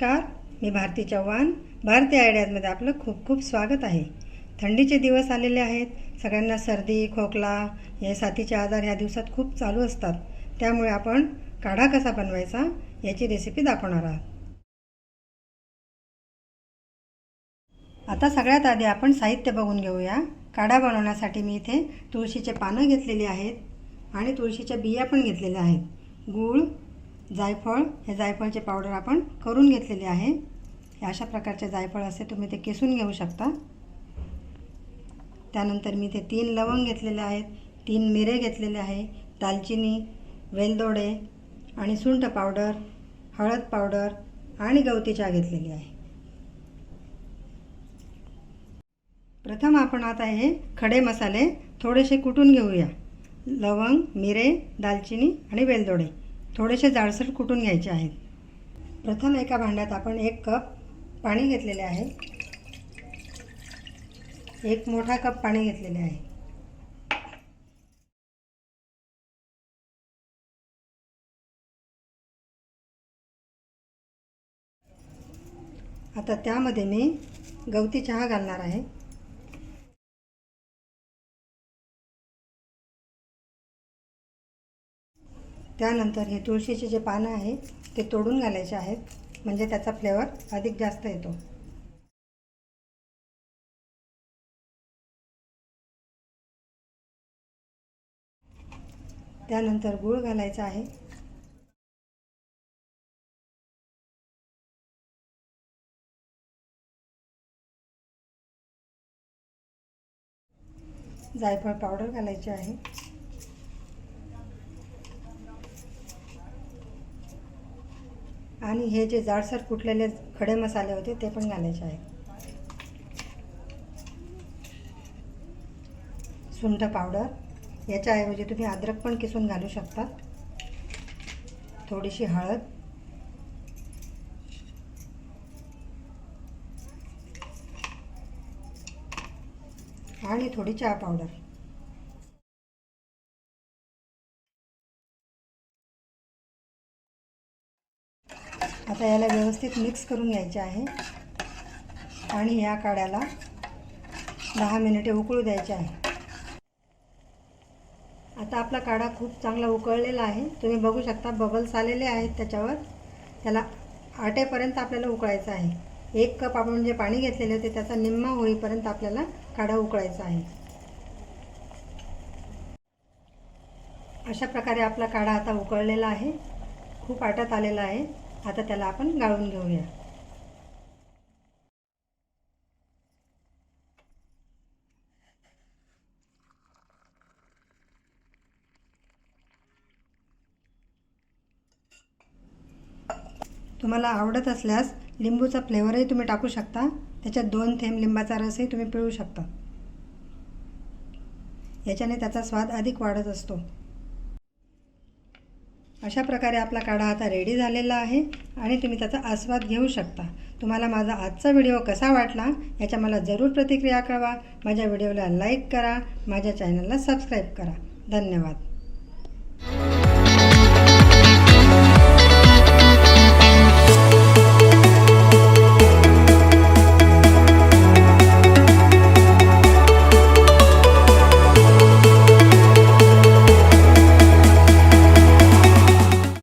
नमस्कार, मी भारती चव्हाण. भारती आयडियाजमध्ये आपलं खूप खूप स्वागत आहे. थंडीचे दिवस आलेले आहेत. सगळ्यांना सर्दी, खोकला हे साथीचे आजार ह्या दिवसात खूप चालू असतात. त्यामुळे आपण काढा कसा बनवायचा याची रेसिपी दाखवणार आहोत. आता सगळ्यात आधी आपण साहित्य बघून घेऊया. काढा बनवण्यासाठी मी इथे तुळशीचे पानं घेतलेली आहेत आणि तुळशीच्या बिया पण घेतलेल्या आहेत. गूळ, जायफळ, हे जायफळचे पावडर आपण करून घेतलेले आहे. हे अशा प्रकारचे जायफळ असते, तुम्ही ते किसून घेऊ शकता. त्यानंतर मी इथे 3 लवंग घेतलेले आहेत, 3 मिरे घेतलेले आहे, दालचिनी, वेलदोडे आणि सुंठ पावडर, हळद पावडर आणि गवती चहा घेतलेली आहे. प्रथम आपण आता हे खडे मसाले थोडेसे कुटून घेऊया. लवंग, मिरे, दालचिनी आणि वेलदोडे थोडेसे जाडसर कुटून घ्यायचे आहेत. प्रथम एका भांड्यात आपण 1 कप पाणी घेतलेले आहे. 1 मोठा कप पाणी घेतलेले आहे. आता त्यामध्ये मी गवती चहा घालणार आहे. त्यानंतर हे तुळशीचे जे पानं आहे ते तोडून घालायचे आहेत, म्हणजे त्याचा फ्लेवर अधिक जास्त येतो. त्यानंतर गूळ घालायचा आहे. जायफळ पावडर घालायची आहे. आणि हे जे जाडसर कुटलेले खडे मसाले होते ते पण घालायचे आहेत. सुंठ पावडर, याच्याऐवजी तुम्ही अद्रक पण किसून घालू शकता. थोडीशी हळद, आणि थोडी चहा पावडर. आता याला व्यवस्थित मिक्स करून घ्यायचे आहे आणि या काढ्याला 10 मिनिटे उकळू द्यायचे आहे. आता आपला काढा खूप चांगला उकळलेला आहे. तुम्ही बघू शकता बबल्स आलेले आहेत त्याच्यावर. त्याला आटेपर्यंत आपल्याला उकळायचं आहे. 1 कप आपण जे पाणी घेतलेले होते त्याचा निम्मा होईपर्यंत आपल्याला काढा उकळायचा आहे. अशा प्रकारे आपला काढा आता उकळलेला आहे, खूप आटत आलेला आहे. आता त्याला आपण गाळून घेऊया. तुम्हाला आवडत असल्यास लिंबूचा फ्लेवरही तुम्ही टाकू शकता. त्याच्यात 2 थेंब लिंबाचा रसही तुम्ही पिळू शकता. याच्याने त्याचा स्वाद अधिक वाढत असतो. अशा प्रकारे आपला काढा आता रेडी झालेला आहे आणि तुम्ही त्याचा आस्वाद घेऊ शकता. तुम्हाला माझा आजचा व्हिडिओ कसा वाटला याच्या मला जरूर प्रतिक्रिया कळवा. माझ्या व्हिडिओला लाईक करा, माझ्या चॅनलला सबस्क्राईब करा. धन्यवाद.